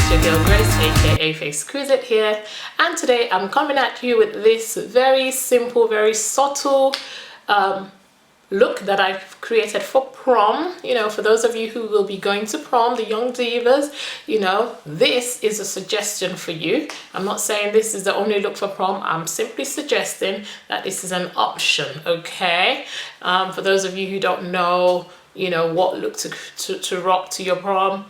it's your girl Grace, aka FaceQuizite here, and today I'm coming at you with this very simple, very subtle look that I've created for prom. You know, for those of you who will be going to prom, the young divas, you know, this is a suggestion for you. I'm not saying this is the only look for prom. I'm simply suggesting that this is an option, okay? For those of you who don't know, you know, what look to rock to your prom,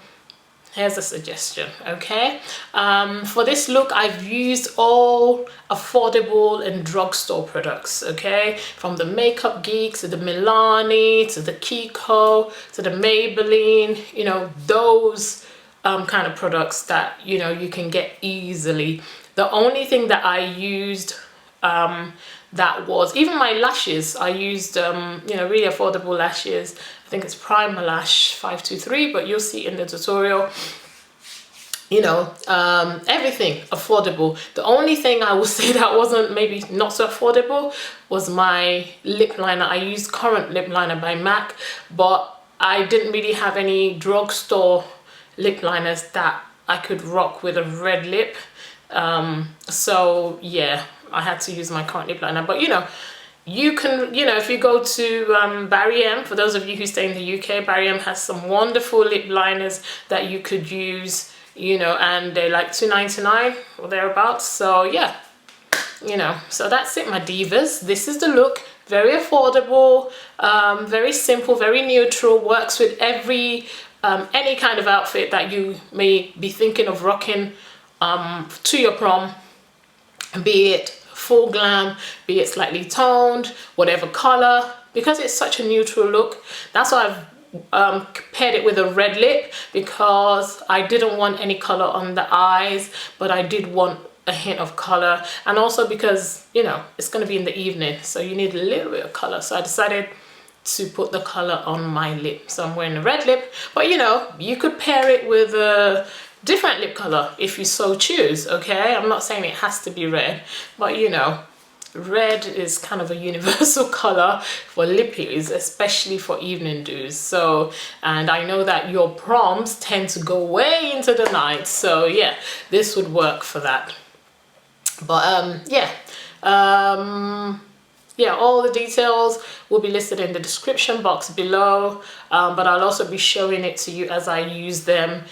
here's a suggestion, okay? For this look, I've used all affordable and drugstore products, okay? From the Makeup Geek to the Milani to the Kiko to the Maybelline, you know, those kind of products that, you know, you can get easily. The only thing that I used that was, even my lashes, I used, you know, really affordable lashes. I think it's Primer Lash 523, but you'll see in the tutorial, you know, everything affordable. The only thing I will say that wasn't maybe not so affordable was my lip liner. I used Current Lip Liner by MAC, but I didn't really have any drugstore lip liners that I could rock with a red lip. So yeah, I had to use my Current Lip Liner. But you know, you can, you know, if you go to Barry M, for those of you who stay in the UK, Barry M has some wonderful lip liners that you could use, you know, and they're like $2.99 or thereabouts. So yeah, you know, so that's it, my divas. This is the look. Very affordable, very simple, very neutral, works with every any kind of outfit that you may be thinking of rocking to your prom, be it full glam, be it slightly toned, whatever color, because it's such a neutral look. That's why I've paired it with a red lip, because I didn't want any color on the eyes, but I did want a hint of color, and also because, you know, it's going to be in the evening, so you need a little bit of color. So I decided to put the color on my lip. So I'm wearing a red lip, but you know, you could pair it with a different lip color if you so choose, okay? I'm not saying it has to be red, but you know, red is kind of a universal color for lippies, especially for evening do's. So, and I know that your proms tend to go way into the night, so yeah, this would work for that. But yeah, all the details will be listed in the description box below, but I'll also be showing it to you as I use them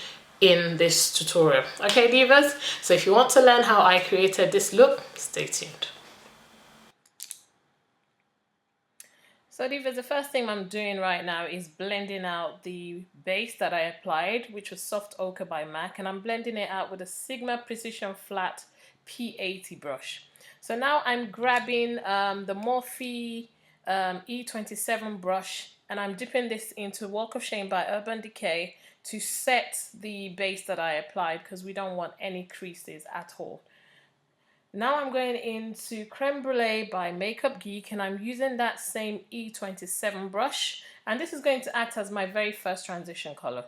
in this tutorial. Okay, divas? So if you want to learn how I created this look, stay tuned. So divas, the first thing I'm doing right now is blending out the base that I applied, which was Soft Ochre by MAC, and I'm blending it out with a Sigma Precision Flat P80 brush. So now I'm grabbing the Morphe E27 brush, and I'm dipping this into Walk of Shame by Urban Decay to set the base that I applied, because we don't want any creases at all. Now I'm going into Creme Brulee by Makeup Geek, and I'm using that same E27 brush, and this is going to act as my very first transition color.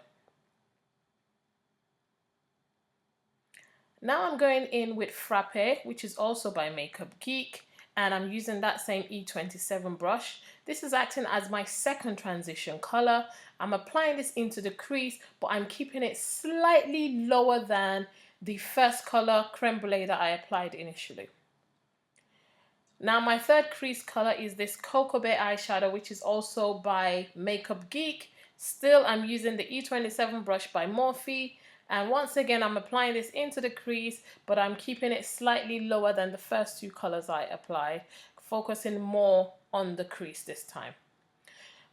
Now I'm going in with Frappe, which is also by Makeup Geek, and I'm using that same E27 brush. This is acting as my second transition color. I'm applying this into the crease, but I'm keeping it slightly lower than the first color, Creme Brulee, that I applied initially. Now my third crease color is this Cocoa Bear eyeshadow, which is also by Makeup Geek. Still, I'm using the E27 brush by Morphe. And once again, I'm applying this into the crease, but I'm keeping it slightly lower than the first two colors I applied, focusing more on the crease this time.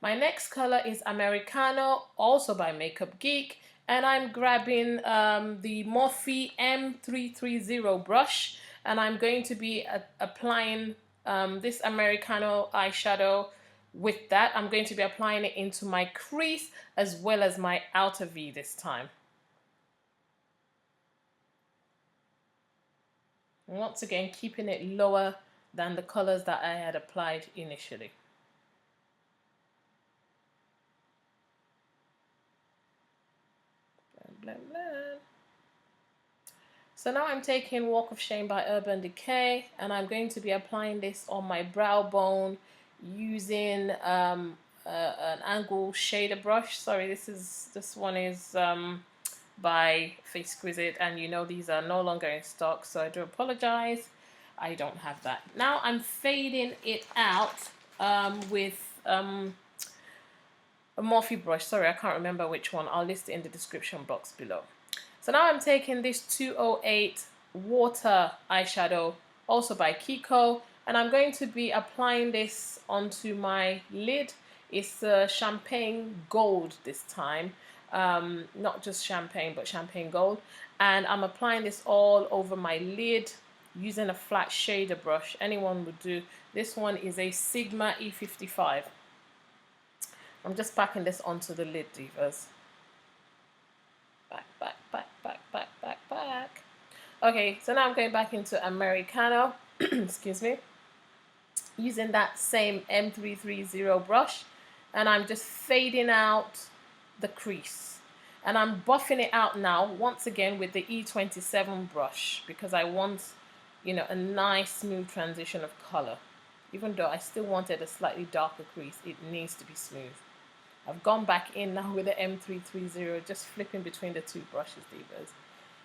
My next color is Americano, also by Makeup Geek, and I'm grabbing the Morphe M330 brush, and I'm going to be applying this Americano eyeshadow. With that, I'm going to be applying it into my crease as well as my outer V this time. And once again, keeping it lower than the colors that I had applied initially. Blah, blah, blah. So now I'm taking Walk of Shame by Urban Decay, and I'm going to be applying this on my brow bone using an angle shader brush. Sorry, this one is by FaceQuizite, and you know these are no longer in stock, so I do apologize. I don't have that. Now I'm fading it out with a Morphe brush. Sorry, I can't remember which one. I'll list it in the description box below. So now I'm taking this 208 water eyeshadow, also by Kiko, and I'm going to be applying this onto my lid. It's champagne gold this time, not just champagne but champagne gold, and I'm applying this all over my lid using a flat shader brush. Anyone would do. This one is a Sigma E55. I'm just packing this onto the lid, divas. Back. Okay, so now I'm going back into Americano, excuse me, using that same M330 brush, and I'm just fading out the crease. And I'm buffing it out now, once again, with the E27 brush, because I want, you know, a nice smooth transition of color. Even though I still wanted a slightly darker crease, it needs to be smooth. I've gone back in now with the M330, just flipping between the two brushes, divas.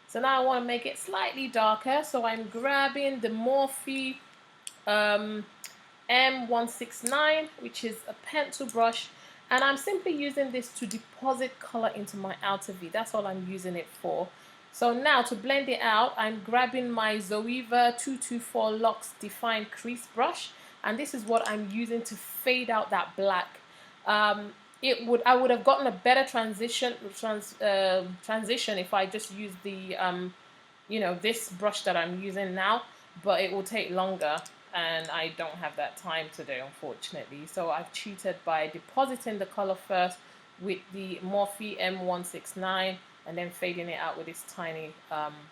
So now I want to make it slightly darker, so I'm grabbing the Morphe M169, which is a pencil brush, and I'm simply using this to deposit color into my outer V. That's all I'm using it for. So now to blend it out, I'm grabbing my Zoeva 224 Luxe Defined Crease brush, and this is what I'm using to fade out that black. I would have gotten a better transition if I just used the you know, this brush that I'm using now, but it will take longer and I don't have that time today, unfortunately. So I've cheated by depositing the color first with the Morphe M169 and then fading it out with this tiny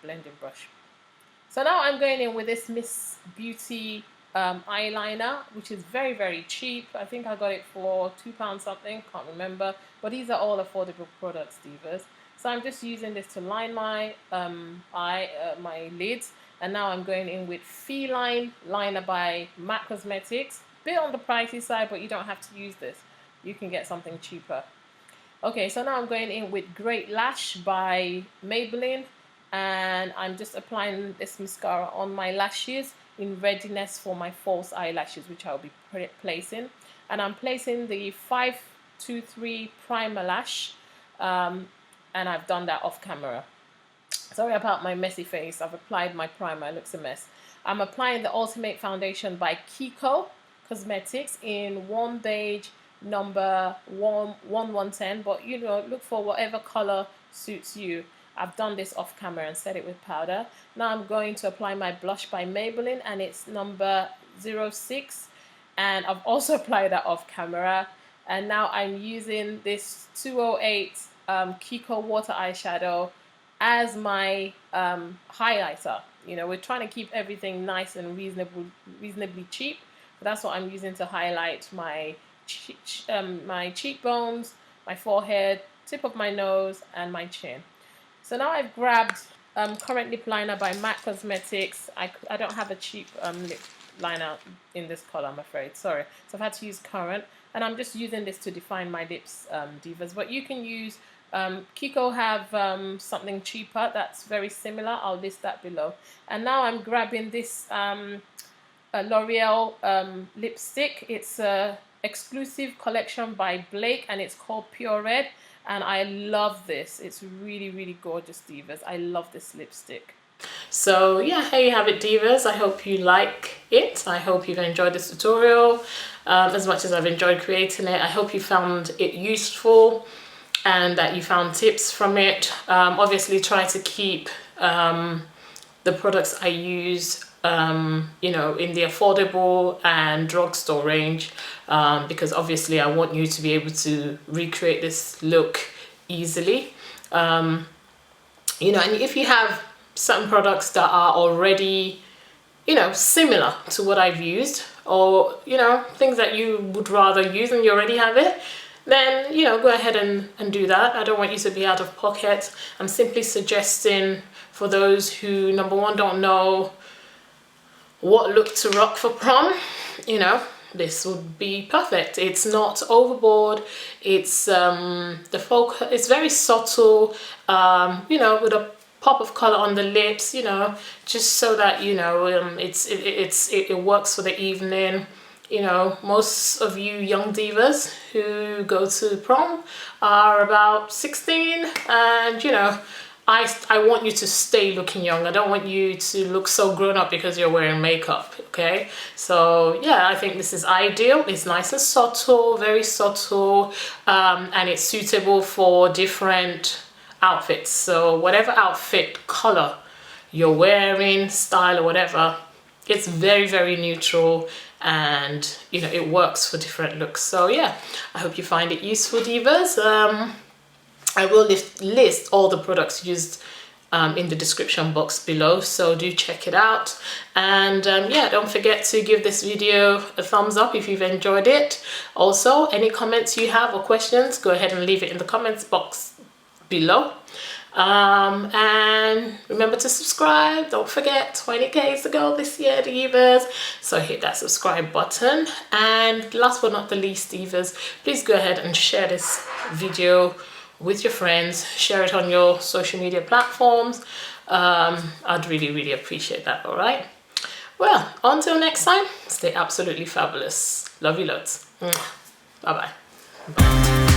blending brush. So now I'm going in with this Miss Beauty eyeliner, which is very, very cheap. I think I got it for £2 something, can't remember, but these are all affordable products, divas. So I'm just using this to line my my lids, and now I'm going in with Feline liner by MAC Cosmetics. Bit on the pricey side, but you don't have to use this, you can get something cheaper. Okay, so now I'm going in with Great Lash by Maybelline, and I'm just applying this mascara on my lashes in readiness for my false eyelashes, which I'll be placing. And I'm placing the 523 primer lash, and I've done that off camera. Sorry about my messy face. I've applied my primer, it looks a mess. I'm applying the Ultimate Foundation by Kiko Cosmetics in Warm Beige number 1110, but you know, look for whatever color suits you. I've done this off camera and set it with powder. Now I'm going to apply my blush by Maybelline, and it's number 06, and I've also applied that off camera. And now I'm using this 208 Kiko water eyeshadow as my highlighter. You know, we're trying to keep everything nice and reasonably cheap, but that's what I'm using to highlight my my cheekbones, my forehead, tip of my nose, and my chin. So now I've grabbed Current Lip Liner by MAC Cosmetics. I don't have a cheap lip liner in this color, I'm afraid. Sorry. So I've had to use Current, and I'm just using this to define my lips, divas. But you can use Kiko have something cheaper that's very similar. I'll list that below. And now I'm grabbing this L'Oreal lipstick. It's a exclusive collection by Blake, and it's called Pure Red, and I love this. It's really, really gorgeous, divas. I love this lipstick. So yeah, here you have it, divas. I hope you like it. I hope you've enjoyed this tutorial as much as I've enjoyed creating it. I hope you found it useful and that you found tips from it. Obviously try to keep the products I use you know, in the affordable and drugstore range, because obviously I want you to be able to recreate this look easily. You know, and if you have certain products that are already, you know, similar to what I've used, or, you know, things that you would rather use and you already have it, then, you know, go ahead and do that. I don't want you to be out of pocket. I'm simply suggesting for those who, number one, don't know what look to rock for prom, you know, this would be perfect. It's not overboard. It's the focus, it's very subtle, you know, with a pop of color on the lips, you know, just so that, you know, it works for the evening. You know, most of you young divas who go to prom are about 16, and you know, I want you to stay looking young. I don't want you to look so grown up because you're wearing makeup, okay? So yeah, I think this is ideal. It's nice and subtle, very subtle, and it's suitable for different outfits. So whatever outfit color you're wearing, style or whatever, it's very, very neutral, and you know, it works for different looks. So yeah, I hope you find it useful, divas. I will list all the products used in the description box below, so do check it out. And yeah, don't forget to give this video a thumbs up if you've enjoyed it. Also, any comments you have or questions, go ahead and leave it in the comments box below. And remember to subscribe. Don't forget, 20K to go this year, divas, so hit that subscribe button. And last but not the least, divas, please go ahead and share this video with your friends. Share it on your social media platforms. I'd really appreciate that. All right, well, until next time, stay absolutely fabulous. Love you loads. Bye bye.